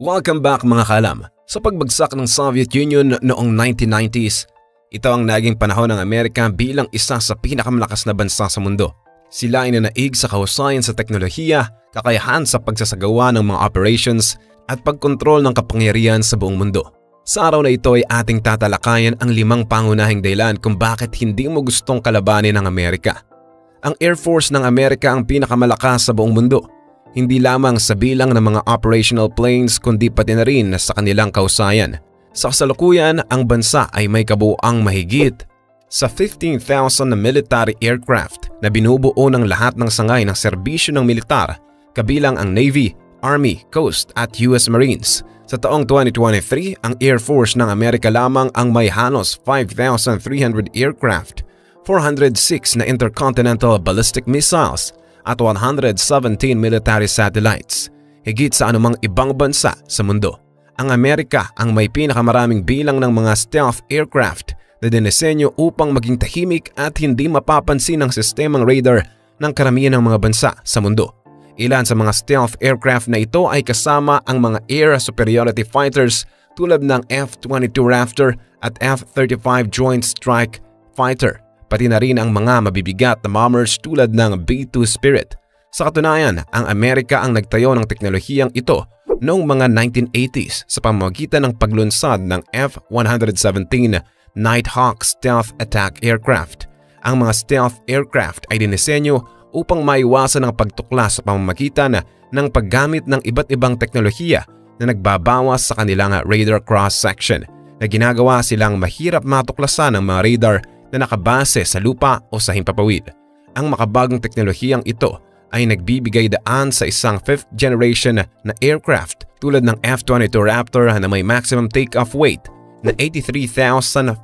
Welcome back mga kalam. Sa pagbagsak ng Soviet Union noong 1990s, ito ang naging panahon ng Amerika bilang isa sa pinakamalakas na bansa sa mundo. Sila ay nanaig sa kahusayan sa teknolohiya, kakayahan sa pagsasagawa ng mga operations at pagkontrol ng kapangyarihan sa buong mundo. Sa araw na ito ay ating tatalakayan ang 5 pangunahing dahilan kung bakit hindi mo gustong kalabanin ang Amerika. Ang Air Force ng Amerika ang pinakamalakas sa buong mundo. Hindi lamang sa bilang ng mga operational planes kundi pati na rin sa kanilang kahusayan. Sa kasalukuyan, ang bansa ay may kabuuang mahigit sa 15,000 na military aircraft na binubuo ng lahat ng sangay ng serbisyo ng militar, kabilang ang Navy, Army, Coast at US Marines. Sa taong 2023, ang Air Force ng Amerika lamang ang may halos 5,300 aircraft, 406 na intercontinental ballistic missiles, at 117 military satellites, higit sa anumang ibang bansa sa mundo. Ang Amerika ang may pinakamaraming bilang ng mga stealth aircraft na dinisenyo upang maging tahimik at hindi mapapansin ng sistemang radar ng karamihan ng mga bansa sa mundo. Ilan sa mga stealth aircraft na ito ay kasama ang mga air superiority fighters tulad ng F-22 Raptor at F-35 Joint Strike Fighter, pati na rin ang mga mabibigat na bombers tulad ng B-2 Spirit. Sa katunayan, ang Amerika ang nagtayo ng teknolohiyang ito noong mga 1980s sa pamamagitan ng paglunsad ng F-117 Nighthawk Stealth Attack Aircraft. Ang mga stealth aircraft ay dinisenyo upang maiwasan ang pagtuklas sa pamamagitan ng paggamit ng iba't ibang teknolohiya na nagbabawas sa kanilang radar cross-section na ginagawa silang mahirap matuklasan ng mga radar na nakabase sa lupa o sa himpapawid. Ang makabagong teknolohiyang ito ay nagbibigay daan sa isang 5th generation na aircraft tulad ng F-22 Raptor na may maximum takeoff weight na 83,500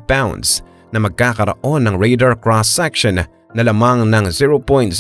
pounds na magkakaroon ng radar cross-section na lamang ng 0.0001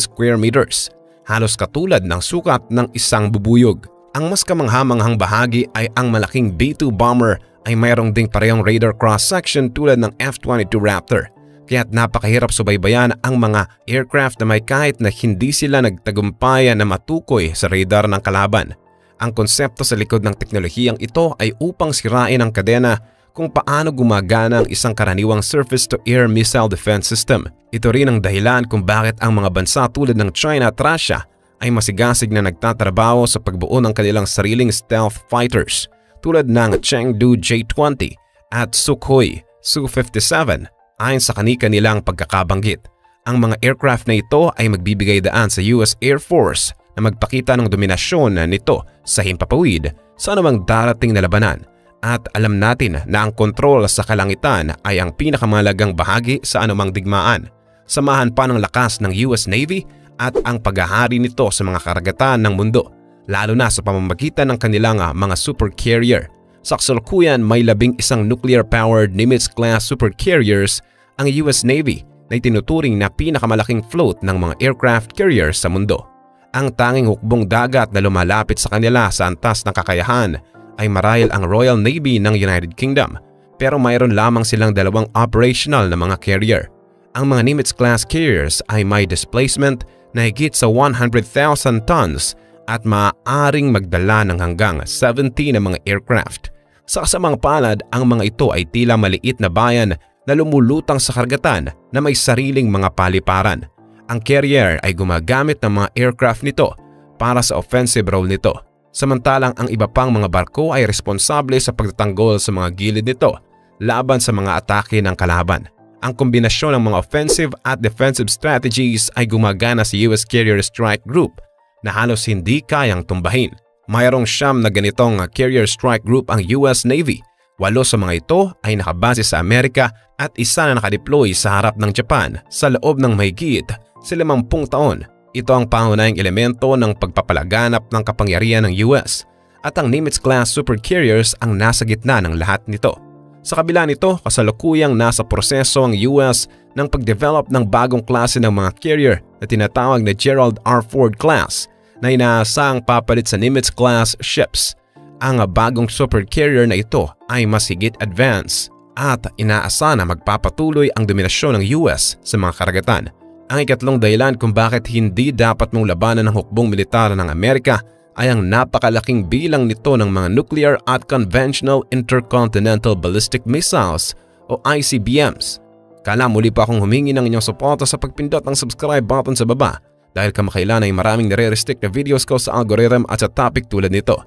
square meters, halos katulad ng sukat ng isang bubuyog. Ang mas kamanghamanghang bahagi ay ang malaking B-2 bomber ay mayroong ding parehong radar cross-section tulad ng F-22 Raptor, kaya't napakahirap subaybayan ang mga aircraft na may kahit na hindi sila nagtagumpay na matukoy sa radar ng kalaban. Ang konsepto sa likod ng teknolohiyang ito ay upang sirain ang kadena kung paano gumagana ang isang karaniwang surface-to-air missile defense system. Ito rin ang dahilan kung bakit ang mga bansa tulad ng China at Russia ay masigasig na nagtatrabaho sa pagbuo ng kanilang sariling stealth fighters tulad ng Chengdu J-20 at Sukhoi Su-57 ayon sa kani-kanilang pagkakabanggit. Ang mga aircraft na ito ay magbibigay daan sa US Air Force na magpakita ng dominasyon nito sa himpapawid sa anumang darating na labanan, at alam natin na ang kontrol sa kalangitan ay ang pinakamahalagang bahagi sa anumang digmaan. Samahan pa ng lakas ng US Navy at ang paghahari nito sa mga karagatan ng mundo, lalo na sa pamamagitan ng kanilang mga supercarrier. Sa kasalukuyan, may 11 nuclear-powered Nimitz-class supercarriers ang US Navy na itinuturing na pinakamalaking float ng mga aircraft carriers sa mundo. Ang tanging hukbong dagat na lumalapit sa kanila sa antas ng kakayahan ay marahil ang Royal Navy ng United Kingdom, pero mayroon lamang silang 2 operational na mga carrier. Ang mga Nimitz-class carriers ay may displacement na higit sa 100,000 tons at maaaring magdala ng hanggang 70 na mga aircraft. Sa kasamang palad, ang mga ito ay tila maliit na bayan na lumulutang sa karagatan na may sariling mga paliparan. Ang carrier ay gumagamit ng mga aircraft nito para sa offensive role nito, samantalang ang iba pang mga barko ay responsable sa pagtatanggol sa mga gilid nito laban sa mga atake ng kalaban. Ang kombinasyon ng mga offensive at defensive strategies ay gumagana sa US Carrier Strike Group na halos hindi kayang tumbahin. Mayroong 9 na ganitong Carrier Strike Group ang US Navy. 8 sa mga ito ay nakabase sa Amerika at isa na nakadeploy sa harap ng Japan sa loob ng mahigit sa 50 taon. Ito ang pangunahing elemento ng pagpapalaganap ng kapangyarihan ng US, at ang Nimitz-class supercarriers ang nasa gitna ng lahat nito. Sa kabila nito, kasalukuyang nasa proseso ang US ng pagdevelop ng bagong klase ng mga carrier na tinatawag na Gerald R. Ford class na inaasahang papalit sa Nimitz-class ships. Ang bagong supercarrier na ito ay mas higit advanced at inaasahan na magpapatuloy ang dominasyon ng US sa mga karagatan. Ang ikatlong dahilan kung bakit hindi dapat mong labanan ng hukbong militar ng Amerika ay ang napakalaking bilang nito ng mga nuclear at conventional intercontinental ballistic missiles o ICBMs. Kala muli pa akong humingi ng inyong suporta sa pagpindot ng subscribe button sa baba dahil kamakailan ay maraming nare-restrict na videos ko sa algorithm at sa topic tulad nito.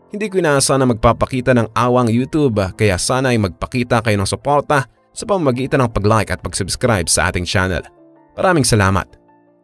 Hindi ko inaasahan na magpapakita ng awang YouTube kaya sana ay magpakita kayo ng suporta sa pamamagitan ng pag-like at pag-subscribe sa ating channel. Maraming salamat.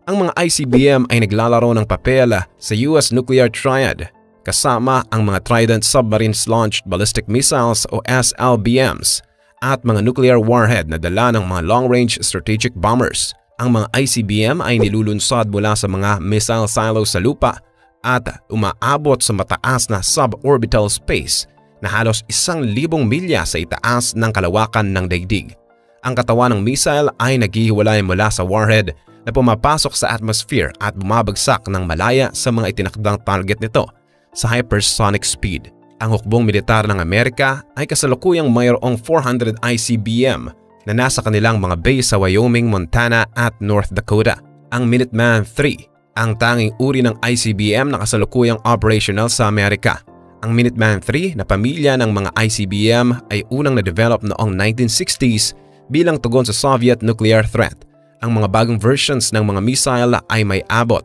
Ang mga ICBM ay naglalaro ng papel sa US Nuclear Triad kasama ang mga Trident Submarines Launched Ballistic Missiles o SLBMs at mga nuclear warhead na dala ng mga long-range strategic bombers. Ang mga ICBM ay nilulunsad mula sa mga missile silos sa lupa at umaabot sa mataas na suborbital space na halos 1,000 milya sa itaas ng kalawakan ng daigdig. Ang katawan ng missile ay naghihiwalay mula sa warhead na pumapasok sa atmosphere at bumabagsak ng malaya sa mga itinakdang target nito sa hypersonic speed. Ang hukbong militar ng Amerika ay kasalukuyang mayroong 400 ICBM na nasa kanilang mga base sa Wyoming, Montana at North Dakota. Ang Minuteman III, ang tanging uri ng ICBM na kasalukuyang operational sa Amerika. Ang Minuteman III na pamilya ng mga ICBM ay unang na-develop noong 1960s bilang tugon sa Soviet nuclear threat. Ang mga bagong versions ng mga missile ay may abot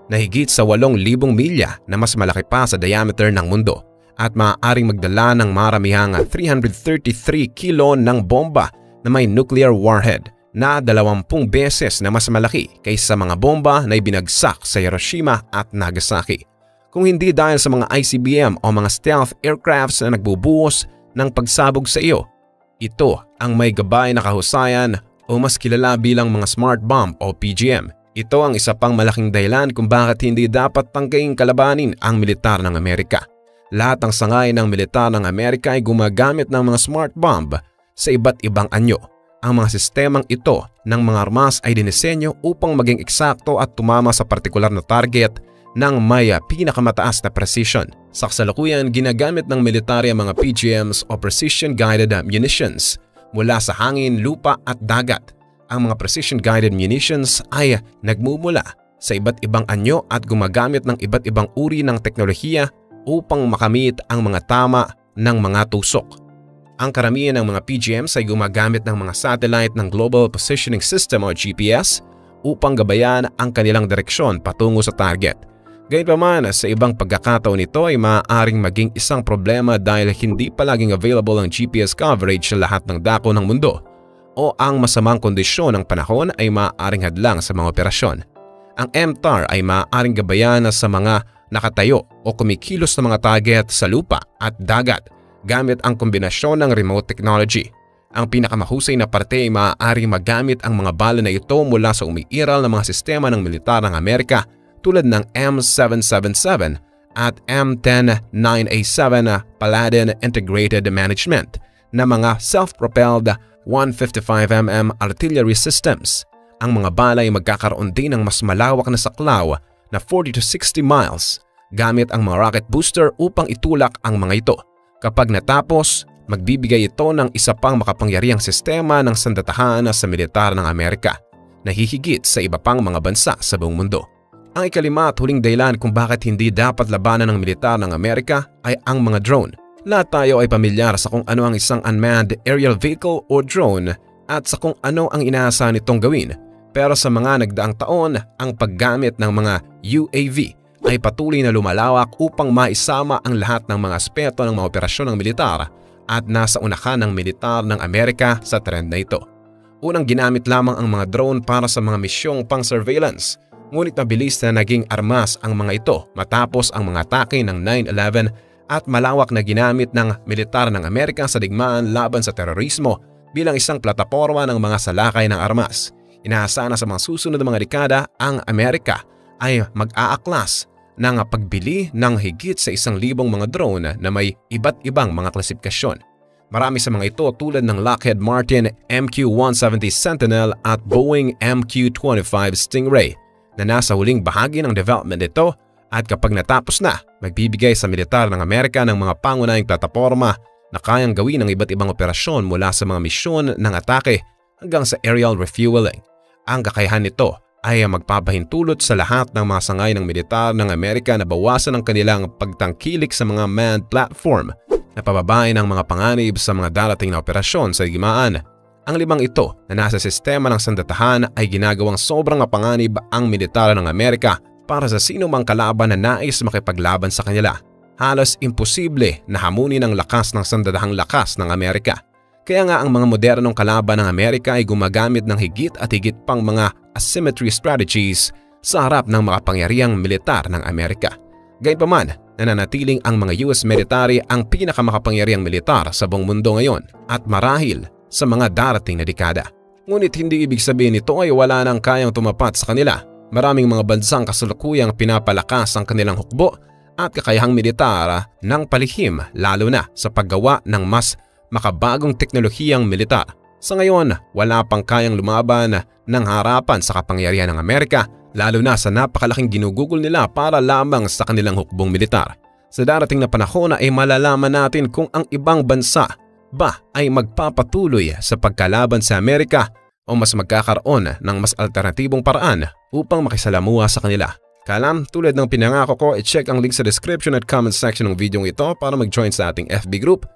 na higit sa 8,000 milya na mas malaki pa sa diameter ng mundo at maaaring magdala ng maramihang 333 kilo ng bomba na may nuclear warhead na 20 beses na mas malaki kaysa sa mga bomba na ibinagsak sa Hiroshima at Nagasaki. Kung hindi dahil sa mga ICBM o mga stealth aircrafts na nagbubuhos ng pagsabog sa iyo, ito ang may gabay na kahusayan o mas kilala bilang mga smart bomb o PGM. Ito ang isa pang malaking dahilan kung bakit hindi dapat tangkaing kalabanin ang militar ng Amerika. Lahat ng sangay ng militar ng Amerika ay gumagamit ng mga smart bomb sa iba't ibang anyo. Ang mga sistemang ito ng mga armas ay dinisenyo upang maging eksakto at tumama sa partikular na target ng may pinakamataas na precision. Sa kasalukuyan, ginagamit ng militarya mga PGMs o precision-guided munitions mula sa hangin, lupa at dagat. Ang mga precision-guided munitions ay nagmumula sa iba't ibang anyo at gumagamit ng iba't ibang uri ng teknolohiya upang makamit ang mga tama ng mga tusok. Ang karamihan ng mga PGMs ay gumagamit ng mga satellite ng Global Positioning System o GPS upang gabayan ang kanilang direksyon patungo sa target. Gayunpaman, sa ibang pagkakataon nito ay maaaring maging isang problema dahil hindi palaging available ang GPS coverage sa lahat ng dako ng mundo o ang masamang kondisyon ng panahon ay maaaring hadlang sa mga operasyon. Ang MTAR ay maaaring gabayan sa mga nakatayo o kumikilos na mga target sa lupa at dagat gamit ang kombinasyon ng remote technology. Ang pinakamahusay na parte ay maaaring magamit ang mga bala na ito mula sa umiiral na mga sistema ng militar ng Amerika tulad ng M777 at M109A7 Paladin Integrated Management na mga self-propelled 155mm artillery systems. Ang mga bala ay magkakaroon din ng mas malawak na saklaw na 40 to 60 miles gamit ang mga rocket booster upang itulak ang mga ito. Kapag natapos, magbibigay ito ng isa pang makapangyarihang sistema ng sandatahan sa militar ng Amerika na hihigit sa iba pang mga bansa sa buong mundo. Ang ikalima at huling dahilan kung bakit hindi dapat labanan ng militar ng Amerika ay ang mga drone. Lahat tayo ay pamilyar sa kung ano ang isang unmanned aerial vehicle o drone at sa kung ano ang inaasahan nitong gawin. Pero sa mga nagdaang taon, ang paggamit ng mga UAV ay patuloy na lumalawak upang maisama ang lahat ng mga aspeto ng mga operasyon ng militar at nasa unahan ng militar ng Amerika sa trend na ito. Unang ginamit lamang ang mga drone para sa mga misyong pang-surveillance. Ngunit mabilis na naging armas ang mga ito matapos ang mga atake ng 9/11 at malawak na ginamit ng militar ng Amerika sa digmaan laban sa terorismo bilang isang plataporma ng mga salakay ng armas. Inaasahan na sa mga susunod na mga dekada ang Amerika ay mag-aaklas ng pagbili ng higit sa 1,000 mga drone na may iba't ibang mga klasifikasyon. Marami sa mga ito tulad ng Lockheed Martin MQ-170 Sentinel at Boeing MQ-25 Stingray na nasa huling bahagi ng development nito at kapag natapos na, magbibigay sa militar ng Amerika ng mga pangunahing plataporma na kayang gawin ng iba't ibang operasyon mula sa mga misyon ng atake hanggang sa aerial refueling. Ang kakayahan nito ay magpapahintulot sa lahat ng mga sangay ng militar ng Amerika na bawasan ang kanilang pagtangkilik sa mga manned platform na pababain ang mga panganib sa mga darating na operasyon sa digmaan. Ang 5 ito na nasa sistema ng sandatahan ay ginagawang sobrang mapanganib ang militar ng Amerika para sa sino mang kalaban na nais makipaglaban sa kanila. Halos imposible na hamunin ang lakas ng sandatahang lakas ng Amerika. Kaya nga ang mga modernong kalaban ng Amerika ay gumagamit ng higit at higit pang mga asymmetry strategies sa harap ng makapangyarihang militar ng Amerika. Gayunpaman, nananatiling ang mga US military ang pinakamakapangyarihang militar sa buong mundo ngayon at marahil sa mga darating na dekada. Ngunit hindi ibig sabihin nito ay wala nang kayang tumapat sa kanila. Maraming mga bansang kasalukuyang pinapalakas ang kanilang hukbo at kakayahang militar ng palihim, lalo na sa paggawa ng mas makabagong teknolohiyang militar. Sa ngayon, wala pang kayang lumaban ng harapan sa kapangyarihan ng Amerika, lalo na sa napakalaking ginugugol nila para lamang sa kanilang hukbong militar. Sa darating na panahon ay malalaman natin kung ang ibang bansa ba ay magpapatuloy sa pagkalaban sa Amerika o mas magkakaroon ng mas alternatibong paraan upang makisalamuha sa kanila. Kalam, tulad ng pinangako ko, i-check ang link sa description at comment section ng video ito para mag-join sa ating FB group